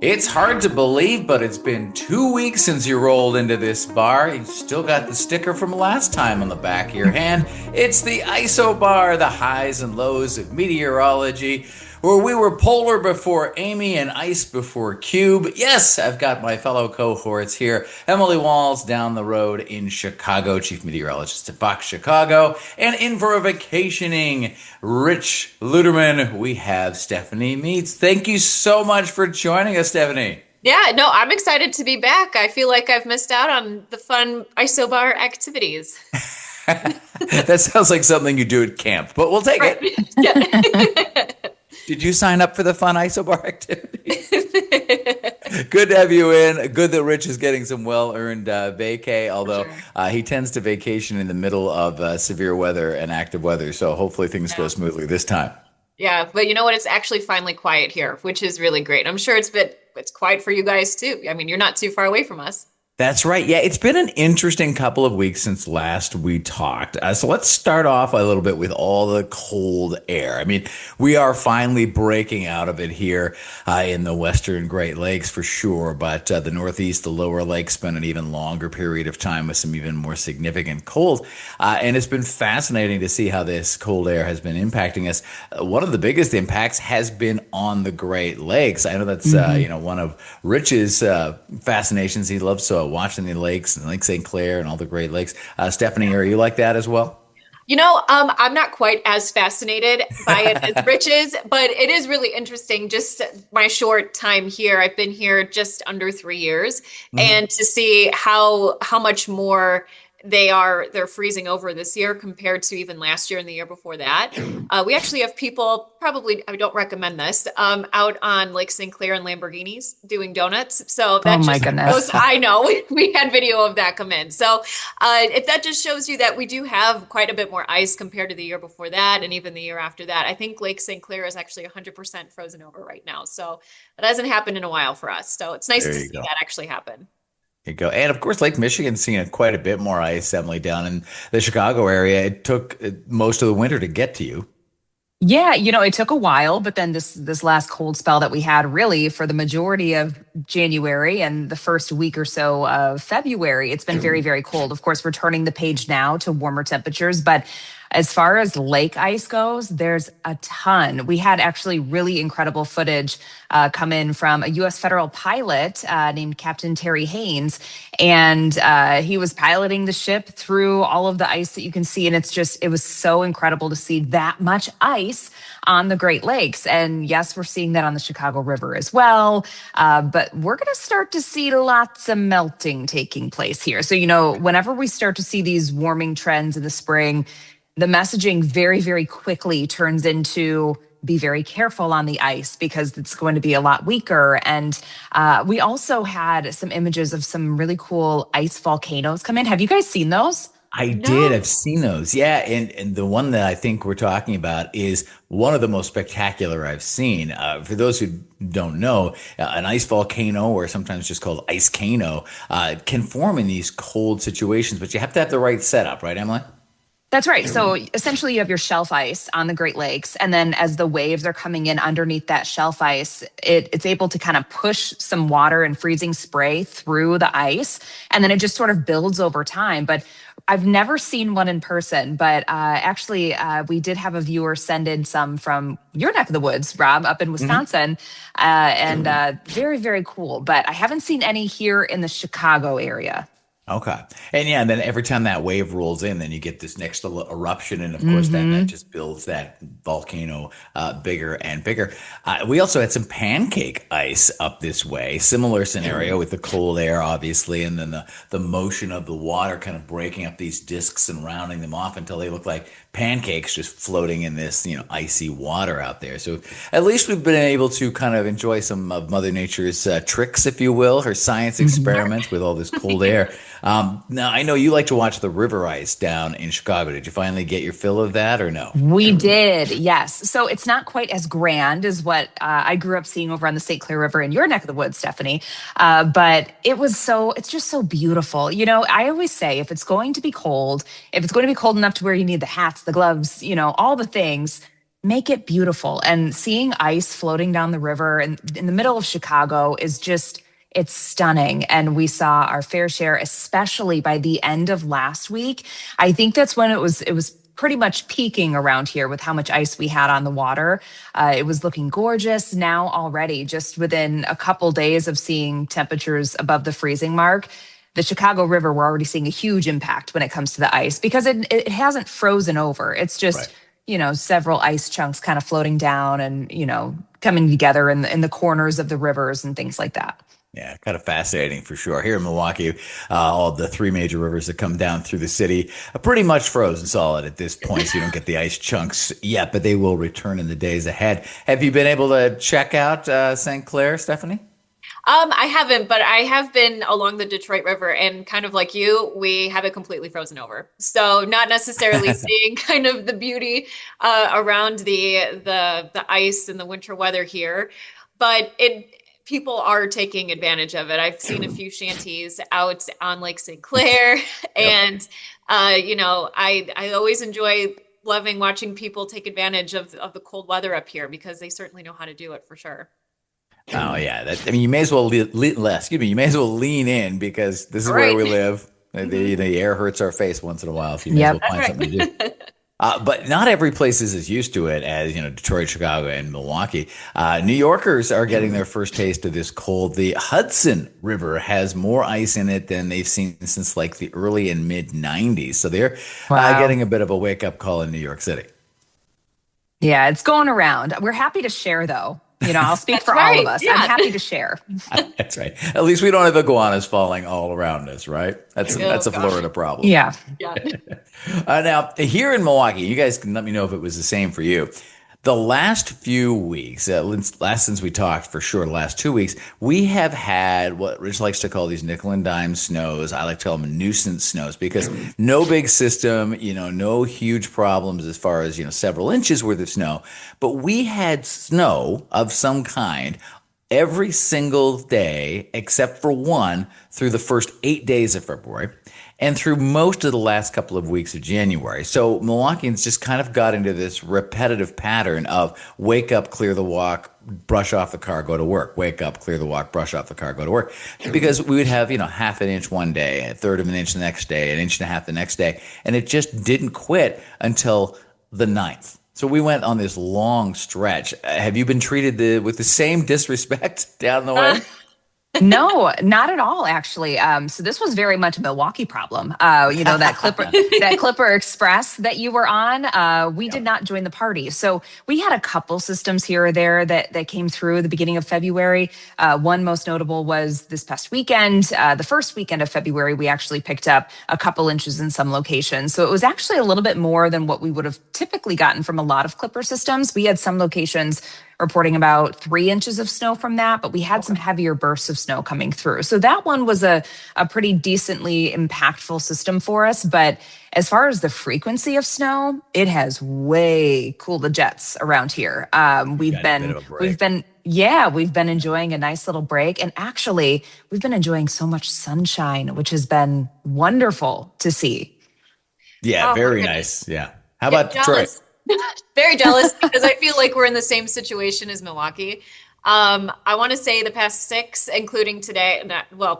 It's hard to believe, but it's been 2 weeks since you rolled into this bar. You still got the sticker from last time on the back of your hand. It's the Isobar, the highs and lows of meteorology, where we were polar before Amy and ice before Cube. Yes, I've got my fellow cohorts here. Emily Walls down the road in Chicago, chief meteorologist at Fox Chicago, and in for a vacationing Rich Luderman, we have Stephanie Meets. Thank you so much for joining us, Stephanie. Yeah, no, I'm excited to be back. I feel like I've missed out on the fun isobar activities. That sounds like something you do at camp, but we'll take Right. it. Yeah. Did you sign up for the fun isobar activities? Good to have you in. Good that Rich is getting some well-earned vacay, although Sure. he tends to vacation in the middle of severe weather and active weather, so hopefully things go Yeah. smoothly this time. Yeah, but you know what? It's actually finally quiet here, which is really great. I'm sure it's quiet for you guys too. I mean, you're not too far away from us. That's right. Yeah, it's been an interesting couple of weeks since last we talked. So let's start off a little bit with all the cold air. I mean, we are finally breaking out of it here in the Western Great Lakes for sure, but the Northeast, the lower lakes spent an even longer period of time with some even more significant cold. And it's been fascinating to see how this cold air has been impacting us. One of the biggest impacts has been on the Great Lakes. I know that's one of Rich's fascinations. He loves watching the lakes and Lake St. Clair and all the Great Lakes. Stephanie, are you like that as well? I'm not quite as fascinated by it as Rich is, but it is really interesting. Just my short time here, I've been here just under 3 years, Hmm. and to see how much more they're freezing over this year compared to even last year and the year before that. We actually have people, probably I don't recommend this, out on Lake St. Clair and Lamborghinis doing donuts. So Oh that my just goes, goodness. I know we had video of that come in. So if that just shows you that we do have quite a bit more ice compared to the year before that and even the year after that. I think Lake St. Clair is actually 100% frozen over right now. So that hasn't happened in a while for us. So it's nice There to you see go. that actually happen. There you go. And of course, Lake Michigan's seeing quite a bit more ice, Emily, down in the Chicago area. It took most of the winter to get to you. Yeah, it took a while, but then this last cold spell that we had really for the majority of January and the first week or so of February, it's been very, very cold. Of course, we're turning the page now to warmer temperatures, but as far as lake ice goes, there's a ton. We had actually really incredible footage come in from a U.S. federal pilot named Captain Terry Haynes, and he was piloting the ship through all of the ice that you can see, and it was so incredible to see that much ice on the Great Lakes. And yes, we're seeing that on the Chicago River as well, but we're going to start to see lots of melting taking place here. So, whenever we start to see these warming trends in the spring, the messaging very, very quickly turns into be very careful on the ice because it's going to be a lot weaker. And we also had some images of some really cool ice volcanoes come in. Have you guys seen those? I did. I've No. seen those. Yeah. And the one that I think we're talking about is one of the most spectacular I've seen. For those who don't know, an ice volcano, or sometimes just called ice cano, can form in these cold situations, but you have to have the right setup, right, Emily? That's right. So essentially, you have your shelf ice on the Great Lakes, and then as the waves are coming in underneath that shelf ice, it's able to kind of push some water and freezing spray through the ice, and then it just sort of builds over time. But I've never seen one in person, but actually, we did have a viewer send in some from your neck of the woods, Rob, up in Wisconsin, and very, very cool. But I haven't seen any here in the Chicago area. Okay. And yeah, and then every time that wave rolls in, then you get this next eruption. And of course, that Hmm. just builds that volcano bigger and bigger. We also had some pancake ice up this way. Similar scenario with the cold air, obviously, and then the motion of the water kind of breaking up these discs and rounding them off until they look like pancakes just floating in this, icy water out there. So at least we've been able to kind of enjoy some of Mother Nature's tricks, if you will, her science experiments with all this cold air. Now, I know you like to watch the river ice down in Chicago. Did you finally get your fill of that or no? We did, yes. So it's not quite as grand as what I grew up seeing over on the St. Clair River in your neck of the woods, Stephanie. But it's just so beautiful. I always say if it's going to be cold, if it's going to be cold enough to where you need the hats, the gloves, all the things, make it beautiful. And seeing ice floating down the river and in the middle of Chicago is just, it's stunning. And we saw our fair share, especially by the end of last week. I think that's when it was pretty much peaking around here with how much ice we had on the water. It was looking gorgeous now already, just within a couple days of seeing temperatures above the freezing mark. The Chicago River, we're already seeing a huge impact when it comes to the ice because it hasn't frozen over. It's Right. just, several ice chunks kind of floating down and, coming together in the corners of the rivers and things like that. Yeah, kind of fascinating for sure. Here in Milwaukee, all the three major rivers that come down through the city are pretty much frozen solid at this point, so you don't get the ice chunks yet, but they will return in the days ahead. Have you been able to check out St. Clair, Stephanie? I haven't, but I have been along the Detroit River, and kind of like you, we have it completely frozen over. So not necessarily seeing kind of the beauty around the ice and the winter weather here, but it people are taking advantage of it. I've seen a few shanties out on Lake St. Clair, Yep. and I always enjoy loving watching people take advantage of the cold weather up here because they certainly know how to do it for sure. Oh yeah, I mean, you may as well excuse me, you may as well lean in because this is where Right. we live. Mhm. The air hurts our face once in a while, so you may as well Yep. That's find something to do. right. But not every place is as used to it as, Detroit, Chicago, and Milwaukee. New Yorkers are getting their first taste of this cold. The Hudson River has more ice in it than they've seen since like the early and mid 90s. So they're Wow. getting a bit of a wake up call in New York City. Yeah, it's going around. We're happy to share, though. I'll speak That's for all of right. us. I'm Yeah. happy to share. That's right. At least we don't have iguanas falling all around us, right? Oh That's a gosh. Florida problem. Yeah. Yeah. Now, here in Milwaukee, you guys can let me know if it was the same for you. The last few weeks, last since we talked for sure, the last 2 weeks, we have had what Rich likes to call these nickel and dime snows. I like to call them nuisance snows because no big system, no huge problems as far as, several inches worth of snow. But we had snow of some kind every single day except for one through the first 8 days of February and through most of the last couple of weeks of January. So Milwaukeeans just kind of got into this repetitive pattern of wake up, clear the walk, brush off the car, go to work. Wake up, clear the walk, brush off the car, go to work. Because we would have, half an inch one day, a third of an inch the next day, an inch and a half the next day. And it just didn't quit until the 9th. So we went on this long stretch. Have you been treated with the same disrespect down the Uh, way? No, not at all, actually. So this was very much a Milwaukee problem. That Clipper Express that you were on, we did Yep. not join the party. So we had a couple systems here or there that came through the beginning of February. One most notable was this past weekend. The first weekend of February, we actually picked up a couple inches in some locations. So it was actually a little bit more than what we would have typically gotten from a lot of Clipper systems. We had some locations reporting about 3 inches of snow from that, but we had some heavier bursts of snow coming through. So that one was a pretty decently impactful system for us. But as far as the frequency of snow, it has way cooled the jets around here. Got a bit of a break. We've been enjoying a nice little break. And actually, we've been enjoying so much sunshine, which has been wonderful to see. Yeah, oh my very goodness. nice. Yeah. How Yeah, about Detroit? jealous. Very jealous because I feel like we're in the same situation as Milwaukee. I want to say the past six, including today,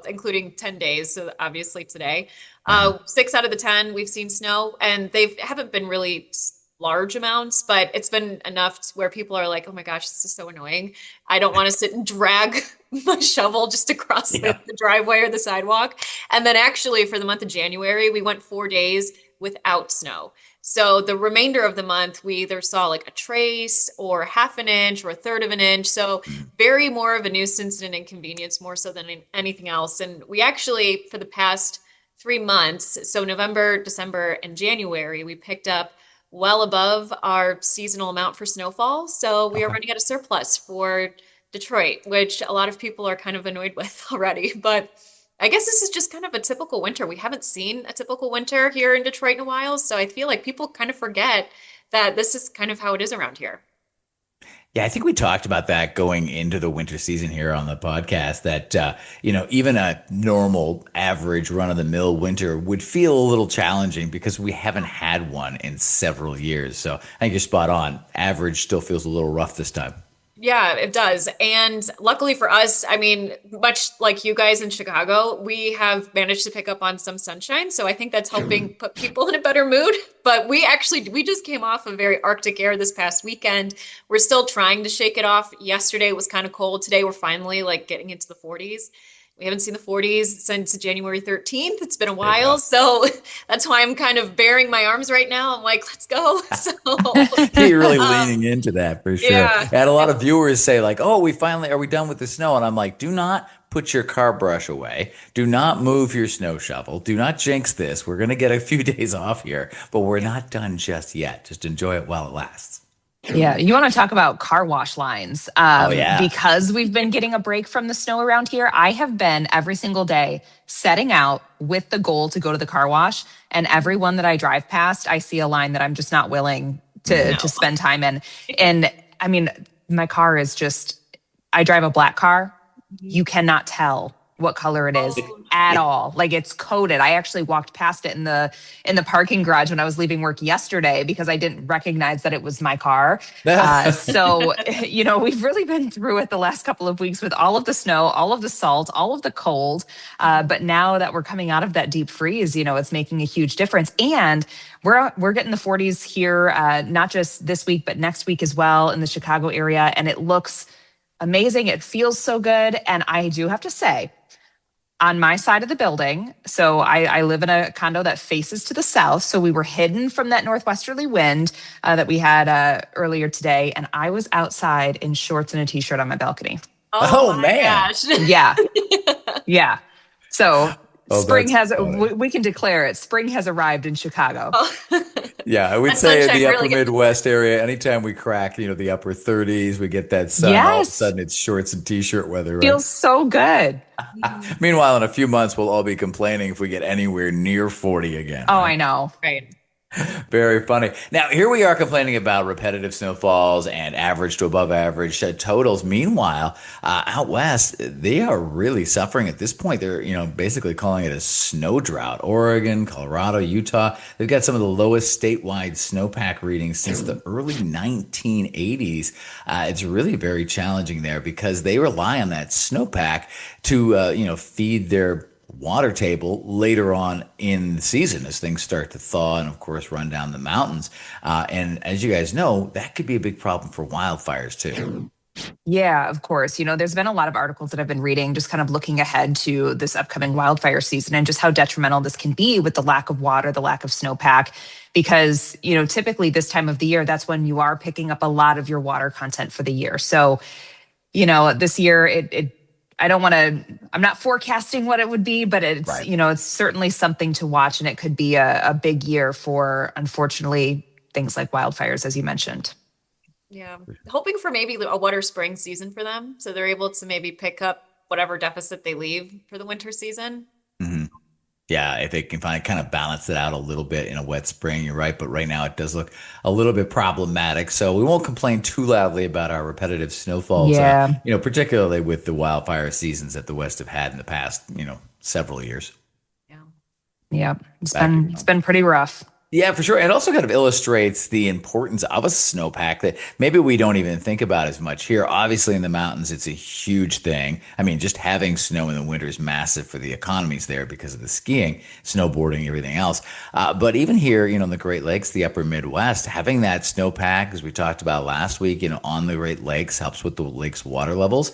including 10 days, so obviously today, Uh-huh. 6 out of the 10 we've seen snow, and they haven't been really large amounts, but it's been enough where people are like, "Oh my gosh, this is so annoying. I don't want to sit and drag my shovel just across Yeah. the driveway or the sidewalk." And then actually for the month of January, we went 4 days without snow. So the remainder of the month, we either saw like a trace or half an inch or a third of an inch. So very more of a nuisance and an inconvenience more so than anything else. And we actually, for the past 3 months, so November, December, and January, we picked up well above our seasonal amount for snowfall. So we are Okay. running at a surplus for Detroit, which a lot of people are kind of annoyed with already. But I guess this is just kind of a typical winter. We haven't seen a typical winter here in Detroit in a while. So I feel like people kind of forget that this is kind of how it is around here. Yeah, I think we talked about that going into the winter season here on the podcast that, even a normal average run of the mill winter would feel a little challenging because we haven't had one in several years. So I think you're spot on. Average still feels a little rough this time. Yeah, it does. And luckily for us, I mean, much like you guys in Chicago, we have managed to pick up on some sunshine. So I think that's helping put people in a better mood. But we just came off of very Arctic air this past weekend. We're still trying to shake it off. Yesterday it was kind of cold. Today we're finally like getting into the 40s. We haven't seen the 40s since January 13th. It's been a There you while. go. So that's why I'm kind of bearing my arms right now. I'm like, let's go. So, You're really um, leaning into that for sure. I yeah. had a lot of viewers say like, "Oh, are we done with the snow?" And I'm like, "Do not put your car brush away. Do not move your snow shovel. Do not jinx this. We're going to get a few days off here, but we're not done just yet. Just enjoy it while it lasts." Yeah, you want to talk about car wash lines. Oh yeah. Because we've been getting a break from the snow around here, I have been every single day setting out with the goal to go to the car wash. And every one that I drive past, I see a line that I'm just not willing to No. spend time in. And I mean, my car is just, I drive a black car. You cannot tell what color it is Oh, at all. Like it's coated. I actually walked past it in the parking garage when I was leaving work yesterday because I didn't recognize that it was my car. So we've really been through it the last couple of weeks with all of the snow, all of the salt, all of the cold. But now that we're coming out of that deep freeze, it's making a huge difference. And we're getting the 40s here, not just this week, but next week as well in the Chicago area. And it looks amazing. It feels so good. And I do have to say, on my side of the building, so I live in a condo that faces to the south. So we were hidden from that northwesterly wind that we had earlier today. And I was outside in shorts and a t-shirt on my balcony. Oh oh my man. gosh. Yeah. Yeah. So Oh, spring that's has, funny. we can declare it. Spring has arrived in Chicago. Oh. Yeah, I would That say in sunshine the upper really gets the Midwest area, anytime we crack, the upper 30s, we get that sun, all of a Yes. sudden it's shorts and t-shirt weather, right? Feels so good. Meanwhile, in a few months, we'll all be complaining if we get anywhere near 40 again, Oh, right? I know. Right. Very funny. Now, here we are complaining about repetitive snowfalls and average to above average totals. Meanwhile, out west, they are really suffering at this point. They're, basically calling it a snow drought. Oregon, Colorado, Utah, they've got some of the lowest statewide snowpack readings since the early 1980s. It's really very challenging there because they rely on that snowpack to, feed their water table later on in the season as things start to thaw and of course run down the mountains. And as you guys know, that could be a big problem for wildfires too. Yeah, of course. There's been a lot of articles that I've been reading, just kind of looking ahead to this upcoming wildfire season and just how detrimental this can be with the lack of water, the lack of snowpack. Because, typically this time of the year, that's when you are picking up a lot of your water content for the year. So, this year, I don't want to, I'm not forecasting what it would be, but it's, Right. it's certainly something to watch. And it could be a big year for, unfortunately, things like wildfires, as you mentioned. Yeah. Hoping for maybe a wetter spring season for them. So they're able to maybe pick up whatever deficit they leave for the winter season. Mhm. Yeah, if they can kind of balance it out a little bit in a wet spring, you're right. But right now it does look a little bit problematic. So we won't complain too loudly about our repetitive snowfalls, Yeah. particularly with the wildfire seasons that the West have had in the past, several years. Yeah. Yeah. It's Back been, it's been pretty rough. Yeah, for sure. And it also kind of illustrates the importance of a snowpack that maybe we don't even think about as much here. Obviously, in the mountains, it's a huge thing. I mean, just having snow in the winter is massive for the economies there because of the skiing, snowboarding, everything else. But even here, in the Great Lakes, the upper Midwest, having that snowpack, as we talked about last week, on the Great Lakes helps with the lake's water levels.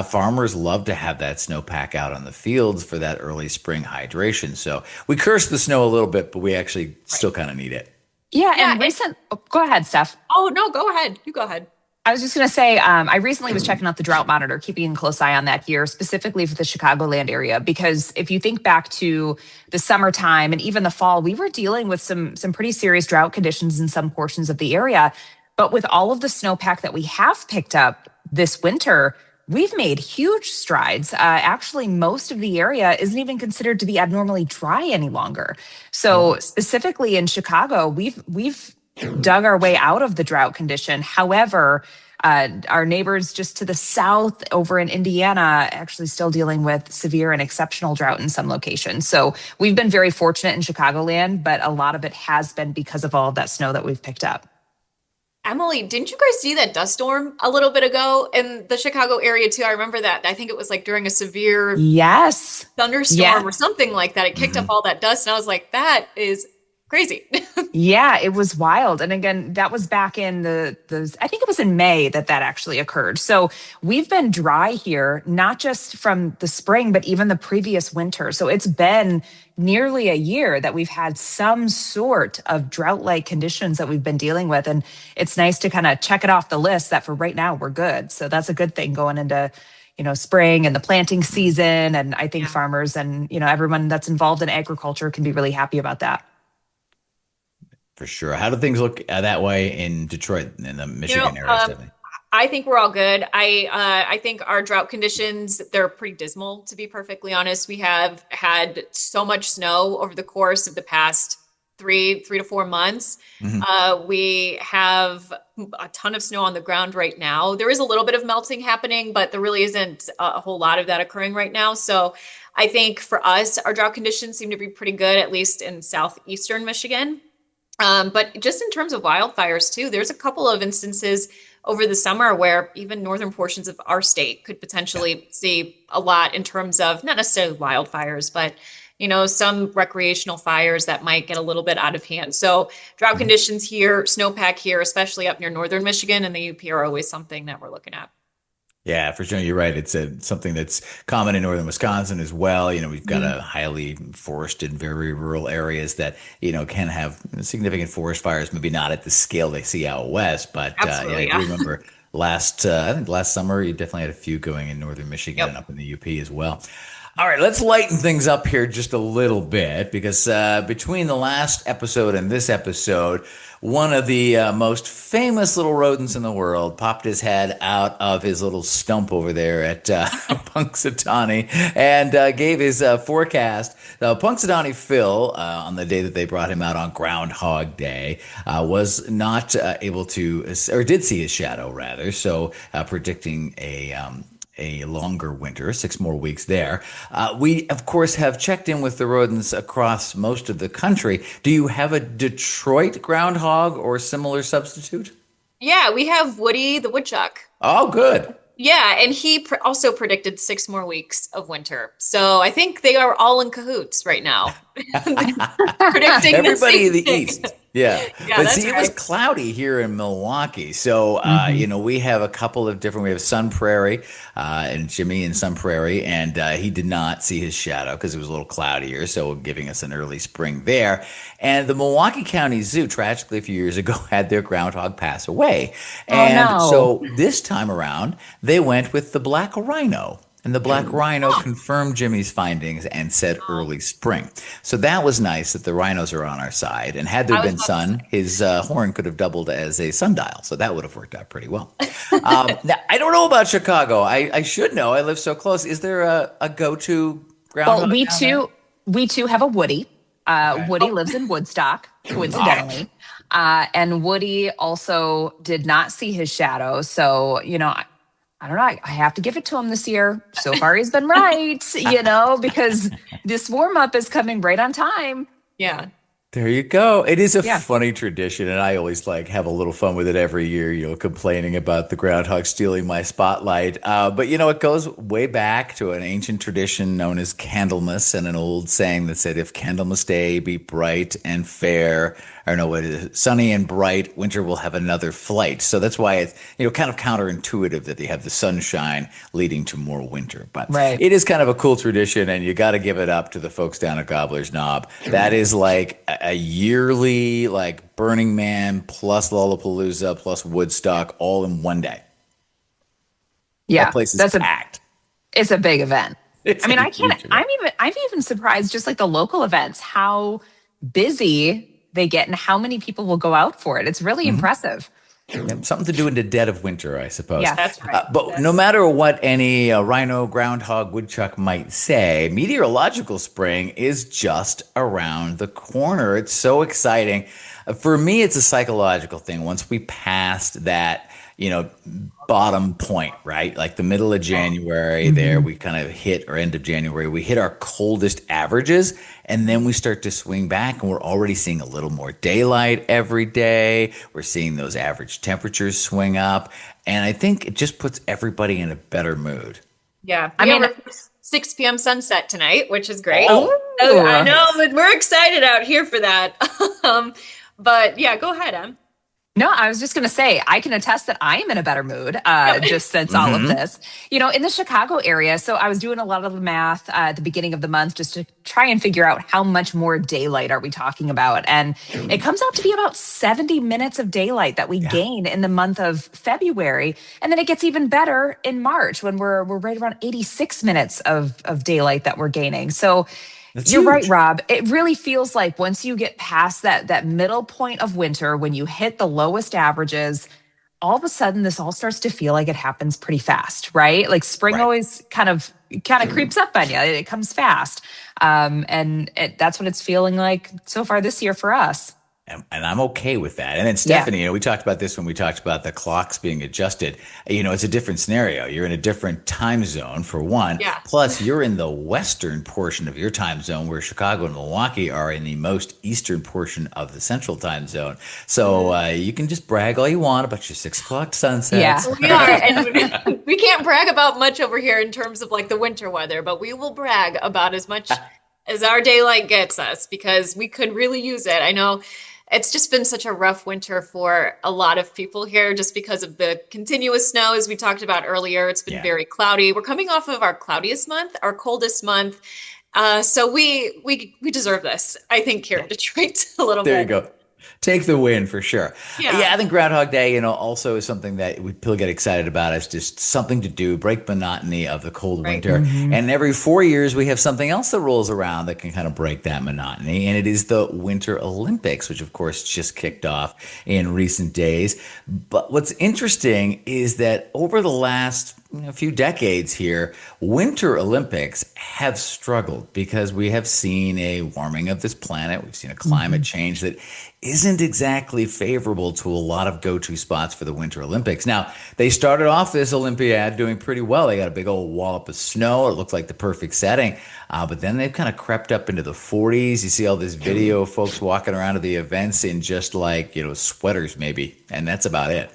Farmers love to have that snowpack out on the fields for that early spring hydration. So we curse the snow a little bit, but we actually still kind of need it. Yeah. Yeah. And go ahead, Steph. Oh, no, go ahead. You go ahead. I was just going to say, I recently was checking out the drought monitor, keeping a close eye on that here, specifically for the Chicagoland area, because if you think back to the summertime and even the fall, we were dealing with some pretty serious drought conditions in some portions of the area. But with all of the snowpack that we have picked up this winter, we've made huge strides. Actually, most of the area isn't even considered to be abnormally dry any longer. So specifically in Chicago, we've dug our way out of the drought condition. However, Our neighbors just to the south over in Indiana actually still dealing with severe and exceptional drought in some locations. So we've been very fortunate in Chicagoland, but a lot of it has been because of all of that snow that we've picked up. Emily, didn't you guys see that dust storm a little bit ago in the Chicago area too? I remember that. I think it was like during a severe Yes. thunderstorm Yeah. or something like that. It kicked up Mhm. all that dust, and I was like, that is crazy. Yeah, it was wild. And again, that was back in the I think it was in May that that actually occurred. So we've been dry here, not just from the spring, but even the previous winter. So it's been nearly a year that we've had some sort of drought-like conditions that we've been dealing with. And it's nice to kind of check it off the list that for right now we're good. So that's a good thing going into spring and the planting season. And I think Yeah. farmers and, everyone that's involved in agriculture can be really happy about that. For sure. How do things look that way in Detroit, in the You know, Michigan area, Stephanie? I think we're all good. I think our drought conditions, they're pretty dismal, to be perfectly honest. We have had so much snow over the course of the past three to 4 months. Mhm. We have a ton of snow on the ground right now. There is a little bit of melting happening, but there really isn't a whole lot of that occurring right now. So I think for us, our drought conditions seem to be pretty good, at least in southeastern Michigan. But just in terms of wildfires too, there's a couple of instances over the summer where even northern portions of our state could Yeah. potentially see a lot in terms of not necessarily wildfires, but some recreational fires that might get a little bit out of hand. So drought Mhm. conditions here, snowpack here, especially up near northern Michigan and the UP are always something that we're looking at. Yeah, for sure. You're right. It's something that's common in northern Wisconsin as well. We've got Mhm. a highly forested, very rural areas that, can have significant forest fires, maybe not at the scale they see out west, but yeah, I Absolutely, do yeah. remember I think last summer, you definitely had a few going in northern Michigan and Yep. up in the UP as well. All right, let's lighten things up here just a little bit because between the last episode and this episode, one of the most famous little rodents in the world popped his head out of his little stump over there at Punxsutawney and gave his forecast. Punxsutawney Phil, on the day that they brought him out on Groundhog Day, was not able to, or did see his shadow rather, so predicting a longer winter, 6 more weeks there. We, of course, have checked in with the rodents across most of the country. Do you have a Detroit groundhog or similar substitute? Yeah, we have Woody the woodchuck. Oh, good. Yeah, and he also predicted 6 more weeks of winter. So I think they are all in cahoots right now, predicting the Everybody in same the thing. East. Yeah. Yeah, But that's see, it was right. cloudy here in Milwaukee. So, Mhm. we have a couple of different, we have Sun Prairie and Jimmy in Sun Prairie, and he did not see his shadow because it was a little cloudier. So, giving us an early spring there. And the Milwaukee County Zoo, tragically a few years ago, had their groundhog pass away. Oh And no. so this time around, they went with the black rhino. And the black rhino Oh, confirmed Jimmy's findings and said oh, early spring. So that was nice that the rhinos are on our side. And had there I was been about to sun, say. his horn could have doubled as a sundial. So that would have worked out pretty well. Now, I don't know about Chicago. I should know. I live so close. Is there a go-to Well, groundhog we down there? too we too have a Woody. Okay. Woody Oh, lives in Woodstock, Ah, coincidentally. And Woody also did not see his shadow. So, I don't know. I have to give it to him this year. So far, he's been right, because this warm up is coming right on time. yeah. there you go. It is a Yeah. funny tradition, and I always have a little fun with it every year, complaining about the groundhog stealing my spotlight. But it goes way back to an ancient tradition known as Candlemas and an old saying that said, if Candlemas Day be bright and fair, or no, what is it? Sunny and bright, winter will have another flight. So that's why it's, kind of counterintuitive that they have the sunshine leading to more winter. But Right. it is kind of a cool tradition, and you got to give it up to the folks down at Gobbler's Knob. That is like a yearly, like Burning Man plus Lollapalooza plus Woodstock all in one day. That Yeah. place is packed. It's a big event. It's I mean, a huge event. I'm even surprised just like the local events, how busy they get and how many people will go out for it. It's really Mhm. impressive. Yep, something to do in the dead of winter, I suppose. Yeah. That's right. But no matter what any rhino, groundhog, woodchuck might say, meteorological spring is just around the corner. It's so exciting. For me, it's a psychological thing. Once we passed that, bottom point, right? Like the middle of January there, Mhm. we kind of hit, or end of January, we hit our coldest averages. And then we start to swing back, and we're already seeing a little more daylight every day. We're seeing those average temperatures swing up. And I think it just puts everybody in a better mood. Yeah, I we have mean, our 6 p.m. sunset tonight, which is great. Oh, Oh, I ooh. know, nice. but we're excited out here for that. Um, but yeah, go ahead, Em. No, I was just going to say, I can attest that I am in a better mood Yep. just since all of Hmm. this. In the Chicago area, so I was doing a lot of the math at the beginning of the month just to try and figure out how much more daylight are we talking about. And it comes out to be about 70 minutes of daylight that we Yeah, gain in the month of February. And then it gets even better in March when we're right around 86 minutes of daylight that we're gaining. So that's you're right, huge. Rob. It really feels like once you get past that middle point of winter, when you hit the lowest averages, all of a sudden this all starts to feel like it happens pretty fast, right? Like spring Right. always kind of creeps up on you. It comes fast, that's what it's feeling like so far this year for us. And I'm okay with that. And then Yeah. Stephanie, we talked about this when we talked about the clocks being adjusted. It's a different scenario. You're in a different time zone for one. Yeah. Plus, you're in the western portion of your time zone, where Chicago and Milwaukee are in the most eastern portion of the central time zone. So Mhm. you can just brag all you want about your 6 o'clock Yeah. sunsets. We are, and we can't brag about much over here in terms of like the winter weather, but we will brag about as much as our daylight gets us because we could really use it. I know it's just been such a rough winter for a lot of people here just because of the continuous snow, as we talked about earlier. It's been Yeah. very cloudy. We're coming off of our cloudiest month, our coldest month. So we deserve this, I think, here in Detroit a little There you bit. go. Take the win for sure. Yeah. Yeah, I think Groundhog Day, also is something that people get excited about. It's just something to do, break monotony of the cold Right. winter. Hmm. And every 4 years, we have something else that rolls around that can kind of break that monotony. And it is the Winter Olympics, which of course just kicked off in recent days. But what's interesting is that over the last few decades here, Winter Olympics have struggled because we have seen a warming of this planet. We've seen a climate Hmm. change that isn't exactly favorable to a lot of go-to spots for the Winter Olympics. Now, they started off this Olympiad doing pretty well. They got a big old wallop of snow. It looked like the perfect setting. But then they've kind of crept up into the 40s. You see all this video of folks walking around to the events in just like, sweaters maybe. And that's about it.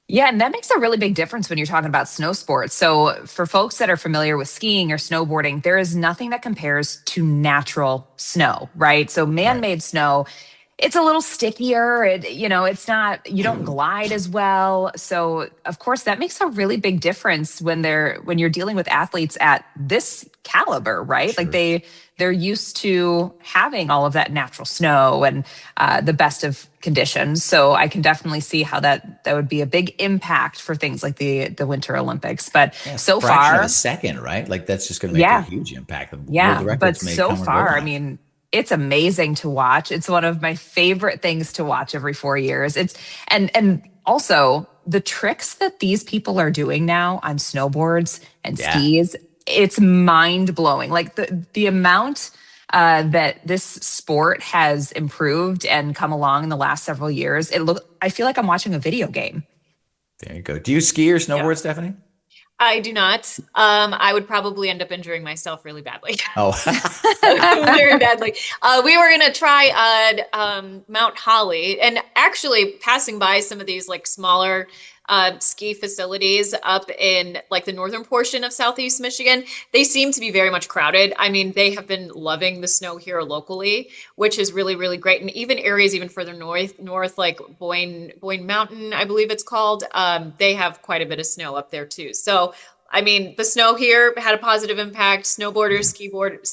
Yeah, and that makes a really big difference when you're talking about snow sports. So, for folks that are familiar with skiing or snowboarding, there is nothing that compares to natural snow, right? So, Right. man-made snow, it's a little stickier. It's not, you don't glide as well. So, of course, that makes a really big difference when you're dealing with athletes at this caliber, right? Like Sure. they're used to having all of that natural snow and the best of conditions. So I can definitely see how that would be a big impact for things like the Winter Olympics. But Yeah, so fraction of a far, second, right? Like that's just going to make a yeah, huge impact. The world yeah. But records may so come or go far, I by. mean, it's amazing to watch. It's one of my favorite things to watch every 4 years. And also the tricks that these people are doing now on snowboards and Yeah. skis, it's mind blowing. Like the amount that this sport has improved and come along in the last several years. I feel like I'm watching a video game. There you go. Do you ski or Yeah. snowboard, Stephanie? I do not. I would probably end up injuring myself really badly. Oh, Very badly. We were gonna try Mount Holly, and actually passing by some of these like smaller ski facilities up in like the northern portion of Southeast Michigan. They seem to be very much crowded. I mean, they have been loving the snow here locally, which is really, really great. And even areas even further north like Boyne Mountain, I believe it's called. They have quite a bit of snow up there too. So I mean, the snow here had a positive impact. Snowboarders,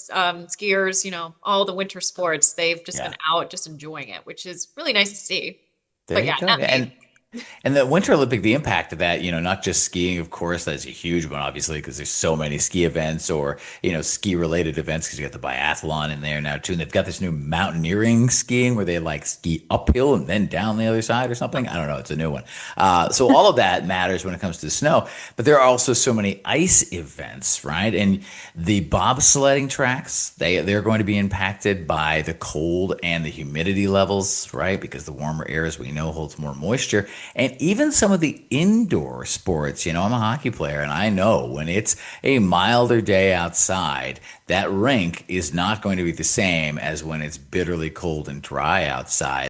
skiers, all the winter sports, they've just yeah. been out just enjoying it, which is really nice to see. There But you yeah, go. not me. And the Winter Olympic, the impact of that, not just skiing, of course, that's a huge one, obviously, because there's so many ski events or, ski related events because you got the biathlon in there now too. And they've got this new mountaineering skiing where they like ski uphill and then down the other side or something. I don't know. It's a new one. So all of that matters when it comes to snow. But there are also so many ice events, right? And the bobsledding tracks, they're going to be impacted by the cold and the humidity levels, right? Because the warmer air, as we know, holds more moisture. And even some of the indoor sports, I'm a hockey player and I know when it's a milder day outside, that rink is not going to be the same as when it's bitterly cold and dry outside.